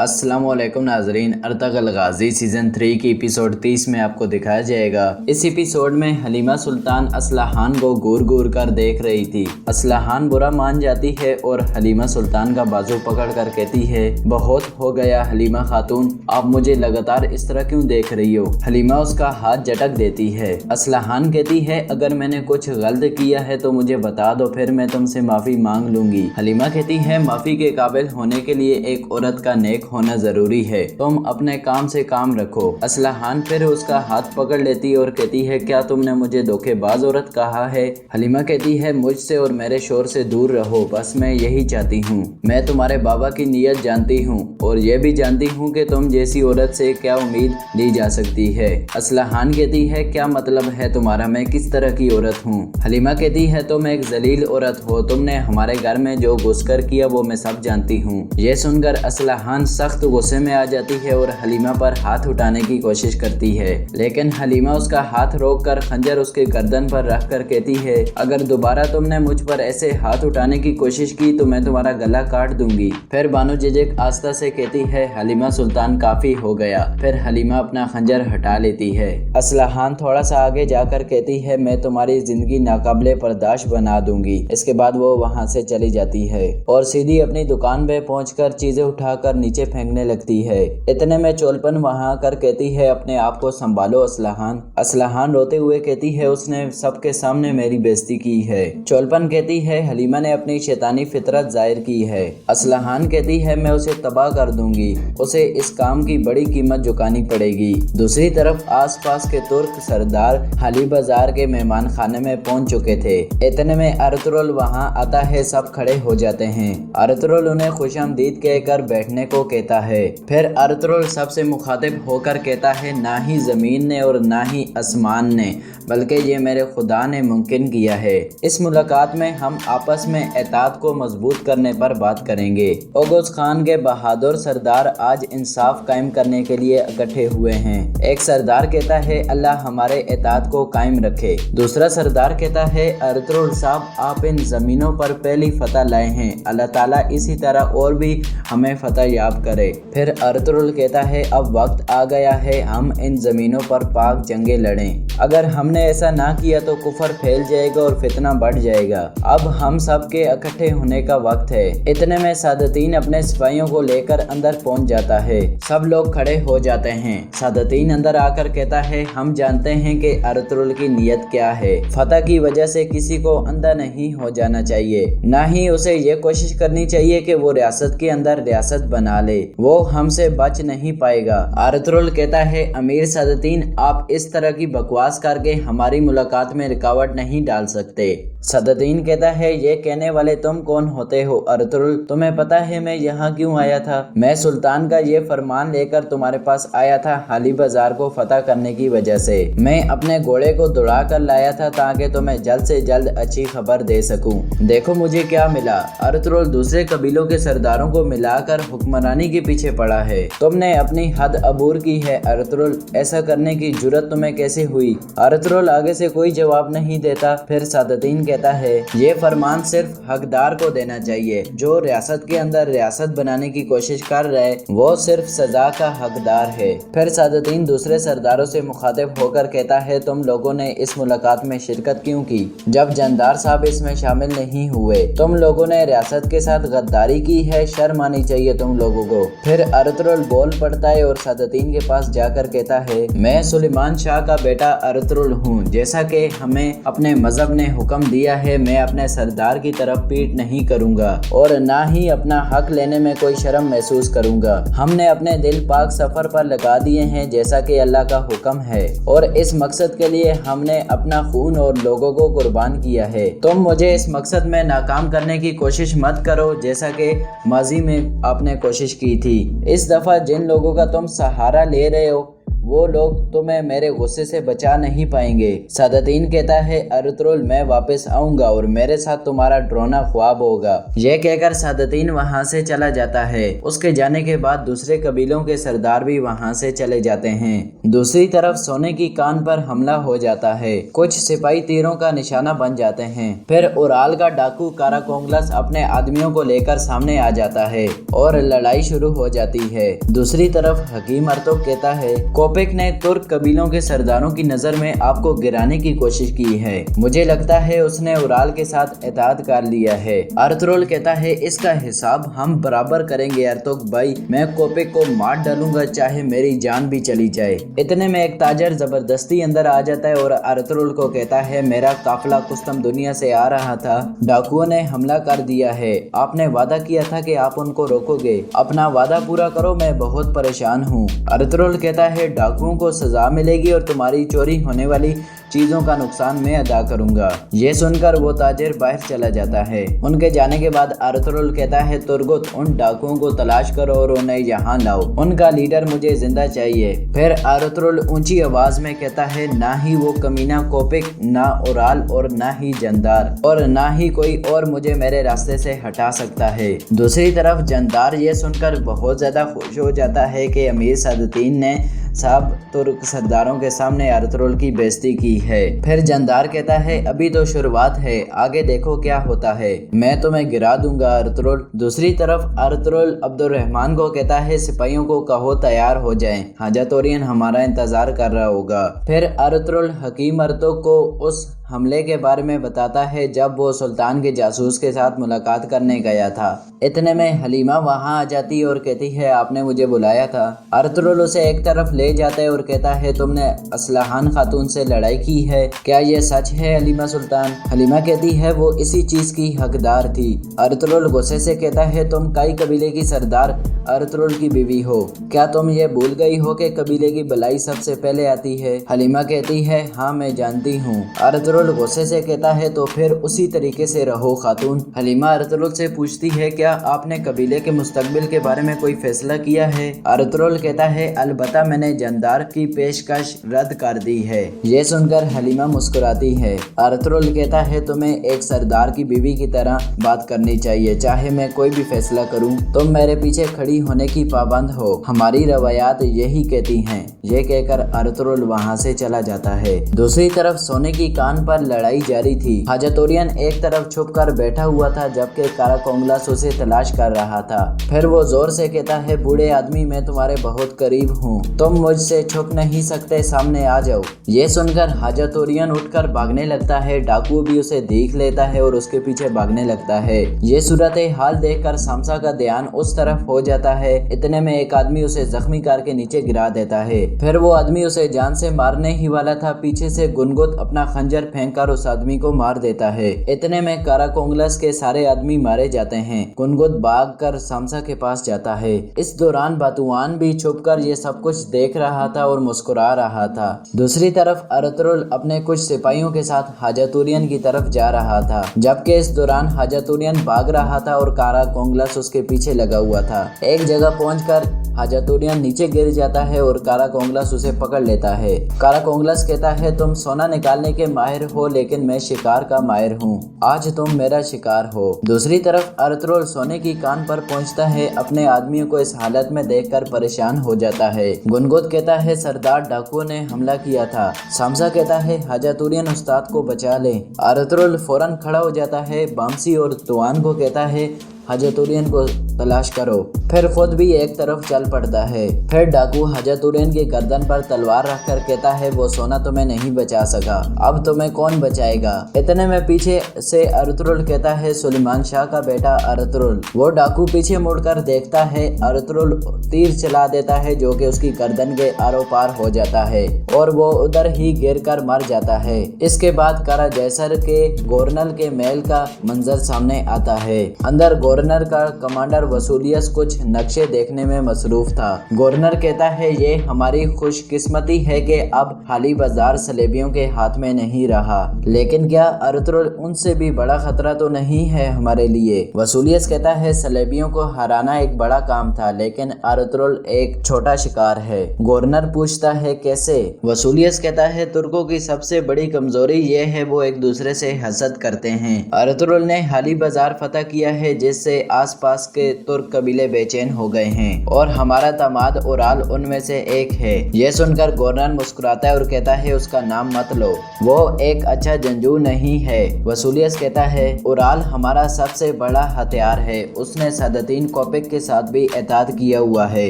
अस्सलाम वालेकुम नाजरीन। अर्तगल गाजी सीज़न 3 की एपिसोड 30 में आपको दिखाया जाएगा। इस एपिसोड में हलीमा सुल्तान असलहान को घूर घूर कर देख रही थी। असलहान बुरा मान जाती है और हलीमा सुल्तान का बाजू पकड़ कर कहती है, बहुत हो गया हलीमा खातून, आप मुझे लगातार इस तरह क्यों देख रही हो। हलीमा उसका हाथ झटक देती है। असलहान कहती है, अगर मैंने कुछ गलत किया है तो मुझे बता दो, फिर मैं तुमसे माफ़ी मांग लूंगी। हलीमा कहती है, माफ़ी के काबिल होने के लिए एक औरत का नेक होना जरूरी है, तुम अपने काम से काम रखो। असलहान फिर उसका हाथ पकड़ लेती और कहती है, क्या तुमने मुझे धोखेबाज औरत कहा है। हलीमा कहती है, मुझसे और मेरे शोर से दूर रहो, बस मैं यही चाहती हूँ। मैं तुम्हारे बाबा की नीयत जानती हूँ और ये भी जानती हूँ कि तुम जैसी औरत से क्या उम्मीद ली जा सकती है। असलहान कहती है, क्या मतलब है तुम्हारा, मैं किस तरह की औरत हूँ। हलीमा कहती है, तुम एक जलील औरत हो, तुमने हमारे घर में जो घुसकर किया वो मैं सब जानती हूँ। ये सुनकर असलहान सख्त गुस्से में आ जाती है और हलीमा पर हाथ उठाने की कोशिश करती है, लेकिन हलीमा उसका हाथ रोककर खंजर उसके गर्दन पर रख कर कहती है, अगर दोबारा तुमने मुझ पर ऐसे हाथ उठाने की कोशिश की तो मैं तुम्हारा गला काट दूंगी। फिर बानो जिजिक आस्था से कहती है, हलीमा सुल्तान काफी हो गया। फिर हलीमा अपना खंजर हटा लेती है। असलहान थोड़ा सा आगे जाकर कहती है, मैं तुम्हारी जिंदगी नाकाबिले बर्दाश्त बना दूंगी। इसके बाद वो वहाँ से चली जाती है और सीधी अपनी दुकान पे पहुंचकर चीजें उठाकर नीचे फेंकने लगती है। इतने में चोलपन वहां आकर कहती है, अपने आप को संभालो असलहान। असलहान रोते हुए कहती है, उसने सबके सामने मेरी बेइज्जती की है। चोलपन कहती है, हलीमा ने अपनी शैतानी फितरत जाहिर की है। असलहान कहती है, मैं उसे तबाह कर दूंगी, उसे इस काम की बड़ी कीमत चुकानी पड़ेगी। दूसरी तरफ आसपास के तुर्क सरदार हाली बाजार के मेहमान खाने में पहुंच चुके थे। इतने में अर्तुगरुल वहां आता है, सब खड़े हो जाते हैं। अर्तुगरुल उन्हें खुशामदीद कहकर बैठने को कहता है। फिर अर्तुगरुल सबसे मुखातिब होकर कहता है, ना ही जमीन ने और ना ही आसमान ने, बल्कि ये मेरे खुदा ने मुमकिन किया है। इस मुलाकात में हम आपस में एताद को मजबूत करने पर बात करेंगे। ओगुस खान के बहादुर सरदार आज इंसाफ कायम करने के लिए इकट्ठे हुए हैं। एक सरदार कहता है, अल्लाह हमारे एताद को कायम रखे। दूसरा सरदार कहता है, अर्तुगरुल साहब, आप इन जमीनों पर पहली फतह लाए हैं, अल्लाह ताला इसी तरह और भी हमें फतह याब करे। फिर अर्तुगरुल कहता है, अब वक्त आ गया है हम इन जमीनों पर पाक जंगे लड़ें। अगर हमने ऐसा ना किया तो कुफर फैल जाएगा और फितना बढ़ जाएगा। अब हम सब के इकट्ठे होने का वक्त है। इतने में सादतीन अपने सिपाहियों को लेकर अंदर पहुंच जाता है। सब लोग खड़े हो जाते हैं। सादतीन अंदर आकर कहता है, हम जानते हैं कि अर्तुगरुल की नीयत क्या है। फतह की वजह से किसी को अंधा नहीं हो जाना चाहिए, ना ही उसे ये कोशिश करनी चाहिए कि वो रियासत के अंदर रियासत बना ले, वो हमसे बच नहीं पाएगा। अर्तुगरुल कहता है, अमीर सादतीन, आप इस तरह की बकवास करके हमारी मुलाकात में रुकावट नहीं डाल सकते। सादतीन कहता है, ये कहने वाले तुम कौन होते हो अर्तुगरुल, तुम्हें पता है मैं यहाँ क्यों आया था? मैं सुल्तान का ये फरमान लेकर तुम्हारे पास आया था, हाली बाजार को फतह करने की वजह से। मैं अपने घोड़े को दौड़ा कर लाया था ताकि तुम्हें जल्द से जल्द अच्छी खबर दे सकूं। देखो मुझे क्या मिला। अर्तुगरुल दूसरे कबीलों के सरदारों को मिलाकर हुक्मरानी के पीछे पड़ा है। तुमने अपनी हद अबूर की है अर्तुगरुल, ऐसा करने की जुर्रत तुम्हें कैसे हुई? अर्तुगरुल आगे से कोई जवाब नहीं देता। फिर सादतीन कहता है, ये फरमान सिर्फ हकदार को देना चाहिए। जो रियासत के अंदर रियासत बनाने की कोशिश कर रहे वो सिर्फ सजा का हकदार है। फिर सादतीन दूसरे सरदारों से मुखातिब होकर कहता है, तुम लोगों ने इस मुलाकात में शिरकत क्यों की जब जंदार साहब इसमें शामिल नहीं हुए? तुम लोगों ने रियासत के साथ गद्दारी की है, शर्म आनी चाहिए तुम लोगों को। फिर अर्तुगरुल बोल पड़ता है और सादतीन के पास जाकर कहता है, मैं सुलेमान शाह का बेटा अर्तुगरुल हूँ। जैसा कि हमें अपने मजहब ने हुक्म दिया है, मैं अपने सरदार की तरफ पीठ नहीं करूँगा और ना ही अपना हक लेने में कोई शर्म महसूस करूँगा। हमने अपने दिल पाक सफर पर लगा दिए हैं जैसा कि अल्लाह का हुक्म है और इस मकसद के लिए हमने अपना खून और लोगों को कुर्बान किया है। तुम मुझे इस मकसद में नाकाम करने की कोशिश मत करो जैसा कि माजी में आपने कोशिश की थी। इस दफा जिन लोगों का तुम सहारा ले रहे हो वो लोग तुम्हें मेरे गुस्से से बचा नहीं पाएंगे। सादतीन कहता है अर्तुरुल मैं वापस आऊंगा और मेरे साथ तुम्हारा डरावना ख्वाब होगा। यह कहकर सादतीन वहां से चला जाता है। उसके जाने के बाद दूसरे कबीलों के सरदार भी वहां से चले जाते हैं। दूसरी तरफ सोने की कान पर हमला हो जाता है। कुछ सिपाही तीरों का निशाना बन जाते हैं। फिर उराल का डाकू काराकोंगलस अपने आदमियों को लेकर सामने आ जाता है और लड़ाई शुरू हो जाती है। दूसरी तरफ हकीम अर्तुग कहता है कोपेक ने तुर्क कबीलों के सरदारों की नजर में आपको गिराने की कोशिश की है। मुझे लगता है उसने उराल के साथ इत्तेहाद कर लिया है। अर्तुरुल कहता है इसका हिसाब हम बराबर करेंगे अर्तुग भाई, मैं कोपेक को मार डालूंगा चाहे मेरी जान भी चली जाए। इतने में एक ताजर जबरदस्ती अंदर आ जाता है और अर्तुरुल को कहता है मेरा काफिला कुस्तम दुनिया से आ रहा था, डाकुओं ने हमला कर दिया है। आपने वादा किया था कि आप उनको रोकोगे, अपना वादा पूरा करो, मैं बहुत परेशान हूँ। अर्तुरुल कहता है डाकुओं को सजा मिलेगी और तुम्हारी चोरी होने वाली चीजों का नुकसान मैं अदा करूंगा। ये सुनकर वो ताजिर बाहर चला जाता है। उनके जाने के बाद अर्तुरुल कहता है तुर्गुत उन डाकुओं को तलाश करो और उन्हें यहाँ लाओ, उनका लीडर मुझे जिंदा चाहिए। फिर अर्तुरुल ऊंची आवाज में कहता है ना ही वो कमीना कोपेक, ना उराल और ना ही जंदार और ना ही कोई और मुझे मेरे रास्ते से हटा सकता है। दूसरी तरफ जंदार ये सुनकर बहुत ज्यादा खुश हो जाता है कि अमीर सादतीन ने सब तुर्क सरदारों के सामने अर्तुरुल की बेइज्जती की है। फिर जंदार कहता है अभी तो शुरुआत है, आगे देखो क्या होता है, मैं तुम्हें गिरा दूंगा अर्तुरुल। दूसरी तरफ अर्तुरुल अब्दुर्रहमान को कहता है सिपाहियों को कहो तैयार हो जाएं, हाजातोरियन हमारा इंतजार कर रहा होगा। फिर अर्तुरुल हकीम अर्तुग को उस हमले के बारे में बताता है जब वो सुल्तान के जासूस के साथ मुलाकात करने गया था। इतने में हलीमा वहां आ जाती है और कहती है आपने मुझे बुलाया था। अर्तुरुल उसे एक तरफ ले जाता है और कहता है तुमने असलहान खातून से लड़ाई की है, क्या ये सच है हलीमा सुल्तान? हलीमा कहती है वो इसी चीज की हकदार थी। अर्तुरुल गुस्से से कहता है तुम कई कबीले की सरदार अर्तुरुल की बीवी हो, क्या तुम ये भूल गई हो कि कबीले की भलाई सबसे पहले आती है? हलीमा कहती है हाँ मैं जानती हूँ। अर्तुरुल गुस्से से कहता है तो फिर उसी तरीके से रहो खातून। हलीमा अर्तुरुल से पूछती है क्या आपने कबीले के मुस्तकबिल के बारे में कोई फैसला किया है? अर्तुरुल कहता है अलबत्ता मैंने जंदार की पेशकश रद्द कर दी है। ये सुनकर हलीमा मुस्कुराती है। अर्तुरुल कहता है तुम्हें एक सरदार की बीवी की तरह बात करनी चाहिए, चाहे मैं कोई भी फैसला करूं तुम मेरे पीछे खड़ी होने की पाबंद हो, हमारी रवायात यही कहती हैं। ये कहकर अर्तुरुल वहां से चला जाता है। दूसरी तरफ सोने की कान पर लड़ाई जारी थी। हाजातोरियन एक तरफ छुपकर बैठा हुआ था जबकि काराकोंगलस उसे तलाश कर रहा था। फिर वो जोर से कहता है बूढ़े आदमी मैं तुम्हारे बहुत करीब हूँ, तुम मुझसे छुप नहीं सकते, सामने आ जाओ। ये सुनकर हाजातोरियन उठकर भागने लगता है। डाकू भी उसे देख लेता है और उसके पीछे भागने लगता है। ये सूरत हाल देखकर सामसा का ध्यान उस तरफ हो जाता है। इतने में एक आदमी उसे जख्मी करके नीचे गिरा देता है। फिर वो आदमी उसे जान से मारने ही वाला था, पीछे से गुनगुत अपना खंजर फेंककर उस आदमी को मार देता है। इतने में काराकोंगलस के सारे आदमी मारे जाते हैं। गुनगुत भागकर सामसा के पास जाता है। इस दौरान बातुआन भी छुपकर ये सब कुछ देख रहा था और मुस्कुरा रहा था। दूसरी तरफ अर्तुरुल अपने कुछ सिपाहियों के साथ हाजातोरियन की तरफ जा रहा था, जबकि इस दौरान हाजातोरियन भाग रहा था और काराकोंगलस उसके पीछे लगा हुआ था। एक जगह पहुंचकर हाजातोरियन नीचे गिर जाता है और काराकोंगलस उसे पकड़ लेता है। काराकोंगलस कहता है तुम सोना निकालने के माहिर हो लेकिन मैं शिकार का माहिर हूँ, आज तुम मेरा शिकार हो। दूसरी तरफ अर्तुरुल सोने की कान पर पहुंचता है। अपने आदमियों को इस हालत में देखकर परेशान हो जाता है। गुनगुत कहता है सरदार डाकुओं ने हमला किया था। सामसा कहता है हाजातोरियन उस्ताद को बचा ले। अर्तुरुल फौरन खड़ा हो जाता है। बामसी और तुआन को कहता है हाजातोरियन को तलाश करो। फिर खुद भी एक तरफ चल पड़ता है। फिर डाकू हाजातोरियन की गर्दन पर तलवार रखकर कहता है वो सोना तुम्हें नहीं बचा सका, अब तुम्हें कौन बचाएगा? इतने में पीछे से अर्तुरुल कहता है सुलेमान शाह का बेटा अर्तुरुल। वो डाकू पीछे मुड़कर देखता है। अर्तुरुल तीर चला देता है जो कि उसकी गर्दन के आरो पार हो जाता है और वो उधर ही गिर कर मर जाता है। इसके बाद कारा जैसर के गवर्नर के महल का मंजर सामने आता है। अंदर गवर्नर का कमांडर वसूलियत कुछ नक्शे देखने में मसरूफ था। गवर्नर कहता है ये हमारी खुशकिस्मती है कि अब हाली बाजार सलेबियों के हाथ में नहीं रहा, लेकिन क्या अर्तुगरुल उनसे भी बड़ा खतरा तो नहीं है हमारे लिए। वसूलियत कहता है सलेबियों को हराना एक बड़ा काम था, लेकिन अर्तुगरुल एक छोटा शिकार है। गवर्नर पूछता है कैसे। वसूलियत कहता है तुर्कों की सबसे बड़ी कमजोरी ये है वो एक दूसरे से हसद करते हैं। अर्तुगरुल ने हाली बाजार फतह किया है जिससे आसपास के तुर्क कबीले बेचैन हो गए हैं और हमारा दामाद उराल उनमें से एक है। यह सुनकर गवर्नर मुस्कुराता है और कहता है उसका नाम मत लो, वो एक अच्छा जंगजू नहीं है। वसूलियत कहता है उराल हमारा सबसे बड़ा हथियार है, उसने सदतीन कोपिक के साथ भी एतराज किया हुआ है।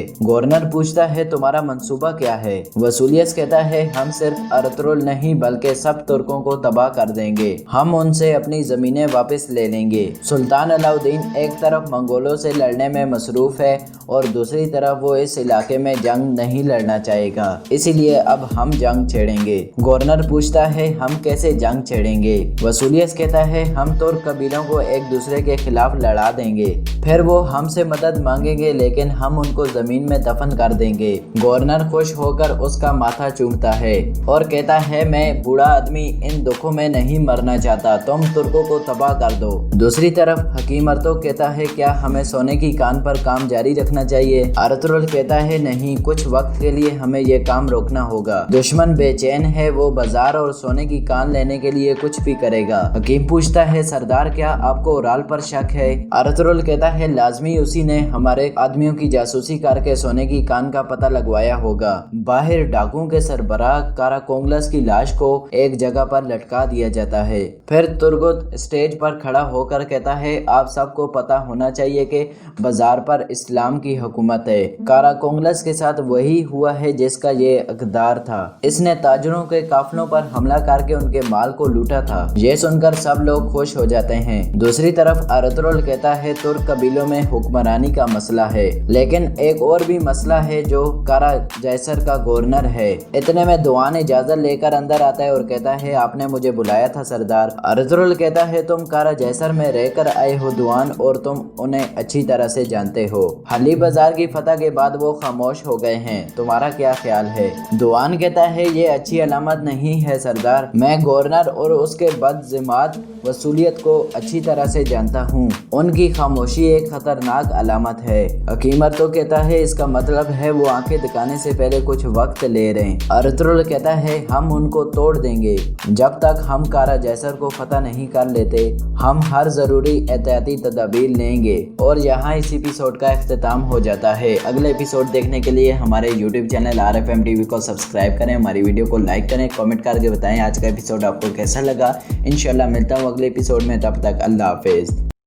गवर्नर पूछता है तुम्हारा मंसूबा क्या है। वसूलियत कहता है हम सिर्फ अर्तुगरुल नहीं बल्कि सब तुर्कों को तबाह कर देंगे, हम उनसे अपनी जमीनें वापस ले लेंगे। सुल्तान अलाउद्दीन एक तरफ मंगोलों से लड़ने में मसरूफ है और दूसरी तरफ वो इस इलाके में जंग नहीं लड़ना चाहेगा, इसीलिए अब हम जंग छेड़ेंगे। गवर्नर पूछता है हम कैसे जंग छेड़ेंगे। वसूलियत कहता है हम तुर्क कबीलों को एक दूसरे के खिलाफ लड़ा देंगे, फिर वो हमसे मदद मांगेंगे लेकिन हम उनको जमीन में दफन कर देंगे। गवर्नर खुश होकर उसका माथा चूमता है और कहता है मैं बूढ़ा आदमी इन दुखों में नहीं मरना चाहता, तुम तुर्कों को तबाह कर दो। दूसरी तरफ हकीम अर्तुगरुल कहता है क्या हमें सोने की कान पर काम जारी रखना चाहिए। अर्तुगरुल कहता है नहीं, कुछ वक्त के लिए हमें ये काम रोकना होगा, दुश्मन बेचैन है, वो बाजार और सोने की कान लेने के लिए कुछ भी करेगा। हकीम पूछता है सरदार क्या आपको उराल पर शक है। अर्तुगरुल कहता है लाजमी उसी ने हमारे आदमियों की जासूसी करके सोने की कान का पता लगवाया होगा। बाहर डाकुओं के सरबराह काराकोंगलस की लाश को एक जगह पर लटका दिया जाता है। फिर तुर्गुत स्टेज पर खड़ा होकर कहता है आप सबको पता होना चाहिए कि बाजार पर इस्लाम की हुकूमत है। काराकोंगलस के साथ वही हुआ है जिसका ये इक़्तिदार था, इसने ताजरों के काफिलों पर हमला करके उनके माल को लूटा था। ये सुनकर सब लोग खुश हो जाते हैं। दूसरी तरफ अर्तुगरुल कहता है तुर्क कबीलों में हुक्मरानी का मसला है, लेकिन एक और भी मसला है जो कारा जैसर का गवर्नर है। इतने में दुआन इजाजत लेकर अंदर आता है और कहता है आपने मुझे बुलाया था सरदार। अर्तुगरुल कहता है तुम कारा जैसर में रहकर आए हो दुआन, और तुम उन्हें अच्छी तरह से जानते हो। हाली बाजार की फतह के बाद वो खामोश हो गए हैं, तुम्हारा क्या ख्याल है। दुआन कहता है ये अच्छी अलामत नहीं है सरदार, मैं गवर्नर और उसके बदज़िमात वसूलियत को अच्छी तरह से जानता हूँ, उनकी खामोशी एक खतरनाक अलामत है। हकीम अर्तुगरुल कहता है इसका मतलब है वो आंखें दिखाने से पहले कुछ वक्त ले रहे हैं। अर्तुगरुल कहता है हम उनको तोड़ देंगे, जब तक हम कारा जैसर को फतह नहीं कर लेते हम हर जरूरी एहतियाती तदाबीर लेंगे। और यहाँ इस एपिसोड का इख्तिताम हो जाता है। अगले एपिसोड देखने के लिए हमारे यूट्यूब चैनल RFM TV को सब्सक्राइब करें, हमारी वीडियो को लाइक करें, कमेंट करके बताएं आज का एपिसोड आपको कैसा लगा। इंशाल्लाह मिलता हूँ अगले एपिसोड में, तब तक अल्लाह हाफिज़।